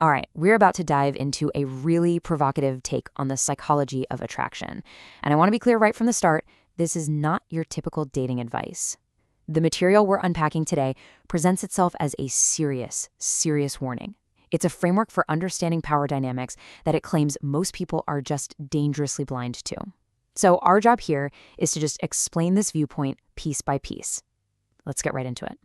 All right, we're about to dive into a really provocative take on the psychology of attraction. And I want to be clear right from the start, this is not your typical dating advice. The material we're unpacking today presents itself as a serious, serious warning. It's a framework for understanding power dynamics that it claims most people are just dangerously blind to. So our job here is to just explain this viewpoint piece by piece. Let's get right into it.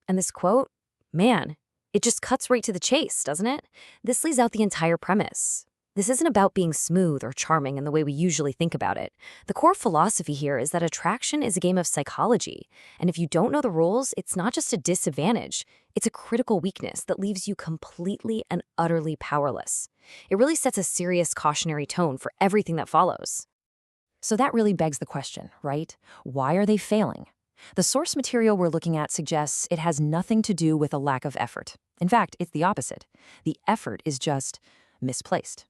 And this quote, man, it just cuts right to the chase, doesn't it? This lays out the entire premise. This isn't about being smooth or charming in the way we usually think about it. The core philosophy here is that attraction is a game of psychology. And if you don't know the rules, it's not just a disadvantage. It's a critical weakness that leaves you completely and utterly powerless. It really sets a serious cautionary tone for everything that follows. So that really begs the question, right? Why are they failing? The source material we're looking at suggests it has nothing to do with a lack of effort. In fact, it's the opposite. The effort is just misplaced.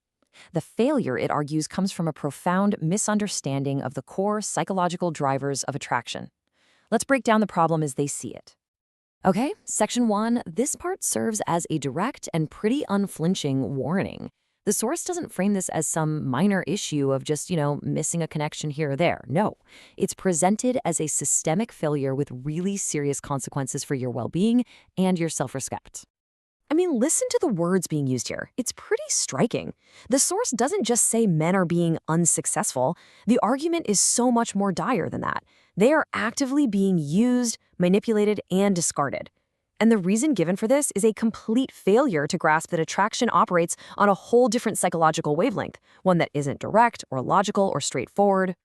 The failure, it argues, comes from a profound misunderstanding of the core psychological drivers of attraction. Let's break down the problem as they see it. Okay, section 1, this part serves as a direct and pretty unflinching warning. The source doesn't frame this as some minor issue of just, missing a connection here or there. No, it's presented as a systemic failure with really serious consequences for your well-being and your self-respect. I mean, listen to the words being used here. It's pretty striking. The source doesn't just say men are being unsuccessful. The argument is so much more dire than that. They are actively being used, manipulated, and discarded. And the reason given for this is a complete failure to grasp that attraction operates on a whole different psychological wavelength, one that isn't direct or logical or straightforward.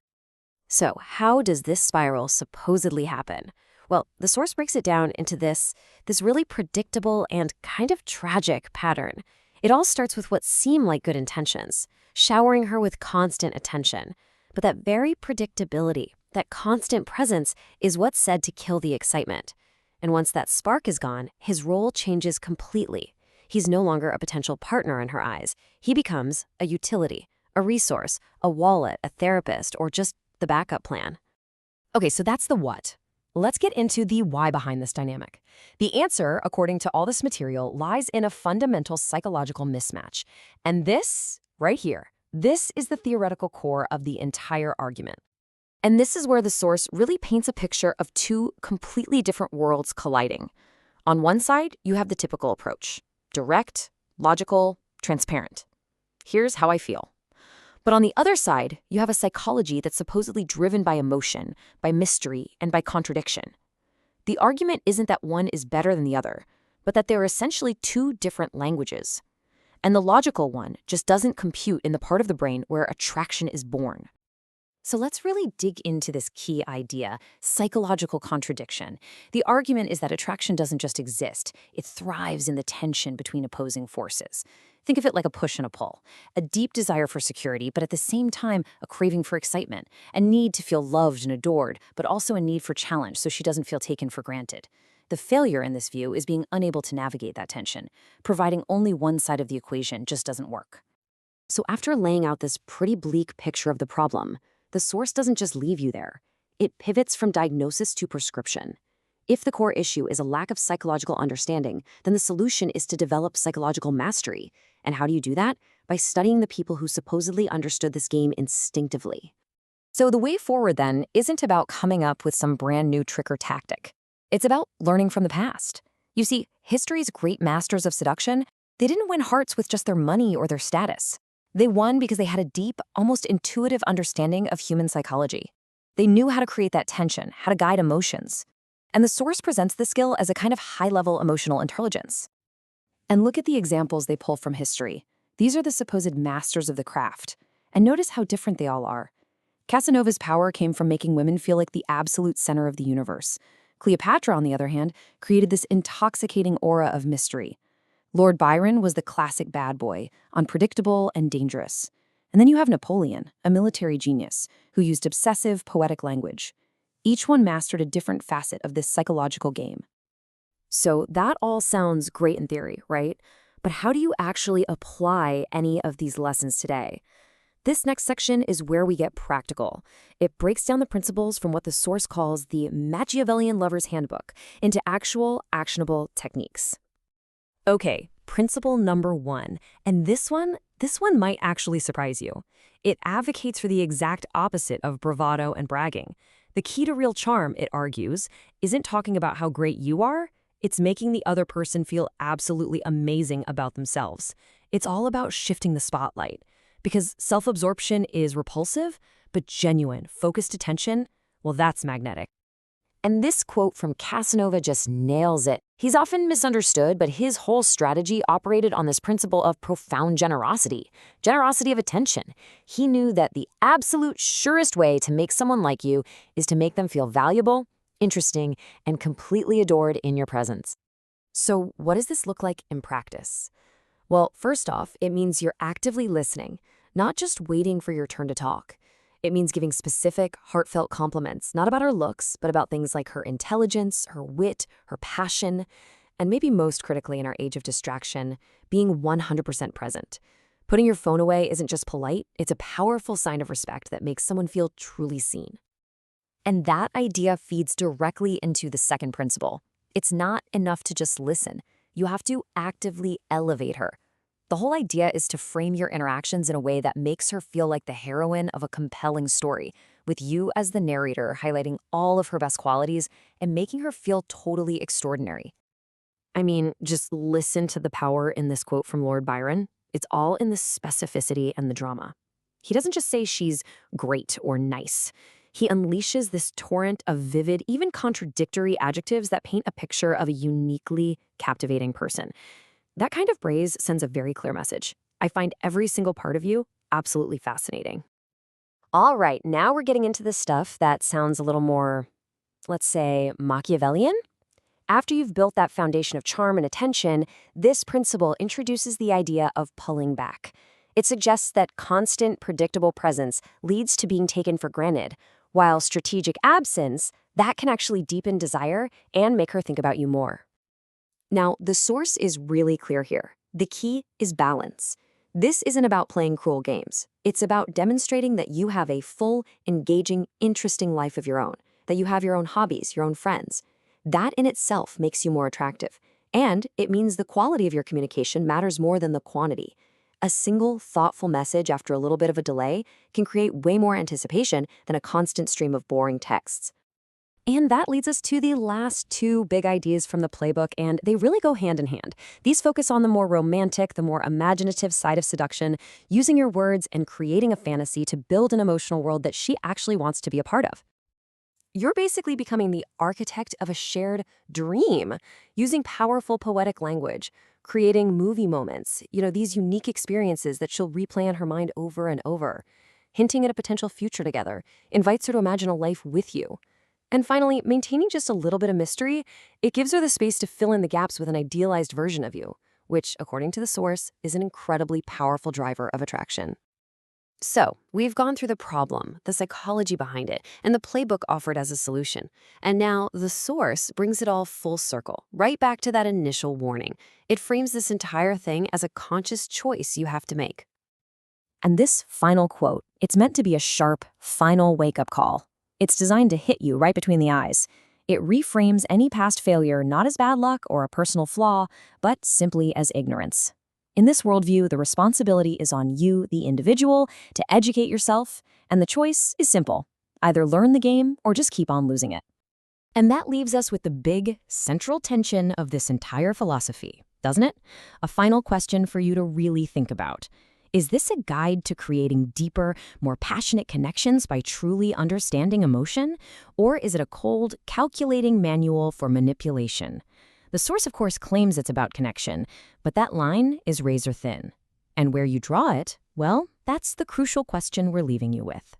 So how does this spiral supposedly happen? Well, the source breaks it down into this really predictable and kind of tragic pattern. It all starts with what seem like good intentions, showering her with constant attention. But that very predictability, that constant presence, is what's said to kill the excitement. And once that spark is gone, his role changes completely. He's no longer a potential partner in her eyes. He becomes a utility, a resource, a wallet, a therapist, or just the backup plan. Okay, so that's the what. Let's get into the why behind this dynamic. The answer, according to all this material, lies in a fundamental psychological mismatch. And this, right here, this is the theoretical core of the entire argument. And this is where the source really paints a picture of two completely different worlds colliding. On one side, you have the typical approach: direct, logical, transparent. Here's how I feel. But on the other side, you have a psychology that's supposedly driven by emotion, by mystery, and by contradiction. The argument isn't that one is better than the other, but that they're essentially two different languages. And the logical one just doesn't compute in the part of the brain where attraction is born. So let's really dig into this key idea, psychological contradiction. The argument is that attraction doesn't just exist, it thrives in the tension between opposing forces. Think of it like a push and a pull, a deep desire for security, but at the same time, a craving for excitement, a need to feel loved and adored, but also a need for challenge so she doesn't feel taken for granted. The failure in this view is being unable to navigate that tension, providing only one side of the equation just doesn't work. So after laying out this pretty bleak picture of the problem, the source doesn't just leave you there. It pivots from diagnosis to prescription. If the core issue is a lack of psychological understanding, then the solution is to develop psychological mastery. And how do you do that? By studying the people who supposedly understood this game instinctively. So the way forward, then, isn't about coming up with some brand new trick or tactic. It's about learning from the past. You see, history's great masters of seduction, they didn't win hearts with just their money or their status. They won because they had a deep, almost intuitive understanding of human psychology. They knew how to create that tension, how to guide emotions. And the source presents the skill as a kind of high-level emotional intelligence. And look at the examples they pull from history. These are the supposed masters of the craft. And notice how different they all are. Casanova's power came from making women feel like the absolute center of the universe. Cleopatra, on the other hand, created this intoxicating aura of mystery. Lord Byron was the classic bad boy, unpredictable and dangerous. And then you have Napoleon, a military genius, who used obsessive, poetic language. Each one mastered a different facet of this psychological game. So that all sounds great in theory, right? But how do you actually apply any of these lessons today? This next section is where we get practical. It breaks down the principles from what the source calls the Machiavellian Lover's Handbook into actual, actionable techniques. Okay, Principle number 1. And this one might actually surprise you. It advocates for the exact opposite of bravado and bragging. The key to real charm, it argues, isn't talking about how great you are, it's making the other person feel absolutely amazing about themselves. It's all about shifting the spotlight. Because self-absorption is repulsive, but genuine, focused attention, well, that's magnetic. And this quote from Casanova just nails it. He's often misunderstood, but his whole strategy operated on this principle of profound generosity of attention. He knew that the absolute surest way to make someone like you is to make them feel valuable, interesting, and completely adored in your presence. So what does this look like in practice? Well, first off, it means you're actively listening, not just waiting for your turn to talk. It means giving specific, heartfelt compliments, not about her looks, but about things like her intelligence, her wit, her passion, and maybe most critically in our age of distraction, being 100% present. Putting your phone away isn't just polite, it's a powerful sign of respect that makes someone feel truly seen. And that idea feeds directly into the second principle. It's not enough to just listen. You have to actively elevate her. The whole idea is to frame your interactions in a way that makes her feel like the heroine of a compelling story, with you as the narrator highlighting all of her best qualities and making her feel totally extraordinary. I mean, just listen to the power in this quote from Lord Byron. It's all in the specificity and the drama. He doesn't just say she's great or nice. He unleashes this torrent of vivid, even contradictory adjectives that paint a picture of a uniquely captivating person. That kind of praise sends a very clear message. I find every single part of you absolutely fascinating. All right, now we're getting into the stuff that sounds a little more, let's say, Machiavellian. After you've built that foundation of charm and attention, this principle introduces the idea of pulling back. It suggests that constant, predictable presence leads to being taken for granted, while strategic absence, that can actually deepen desire and make her think about you more. Now, the source is really clear here. The key is balance. This isn't about playing cruel games. It's about demonstrating that you have a full, engaging, interesting life of your own, that you have your own hobbies, your own friends. That in itself makes you more attractive. And it means the quality of your communication matters more than the quantity. A single, thoughtful message after a little bit of a delay can create way more anticipation than a constant stream of boring texts. And that leads us to the last two big ideas from the playbook, and they really go hand in hand. These focus on the more romantic, the more imaginative side of seduction, using your words and creating a fantasy to build an emotional world that she actually wants to be a part of. You're basically becoming the architect of a shared dream, using powerful poetic language, creating movie moments, these unique experiences that she'll replay in her mind over and over, hinting at a potential future together, invites her to imagine a life with you. And finally, maintaining just a little bit of mystery, it gives her the space to fill in the gaps with an idealized version of you, which, according to the source, is an incredibly powerful driver of attraction. So, we've gone through the problem, the psychology behind it, and the playbook offered as a solution. And now, the source brings it all full circle, right back to that initial warning. It frames this entire thing as a conscious choice you have to make. And this final quote, it's meant to be a sharp, final wake-up call. It's designed to hit you right between the eyes. It reframes any past failure not as bad luck or a personal flaw, but simply as ignorance. In this worldview, the responsibility is on you, the individual, to educate yourself, and the choice is simple. Either learn the game or just keep on losing it. And that leaves us with the big, central tension of this entire philosophy, doesn't it? A final question for you to really think about. Is this a guide to creating deeper, more passionate connections by truly understanding emotion? Or is it a cold, calculating manual for manipulation? The source, of course, claims it's about connection, but that line is razor thin. And where you draw it, well, that's the crucial question we're leaving you with.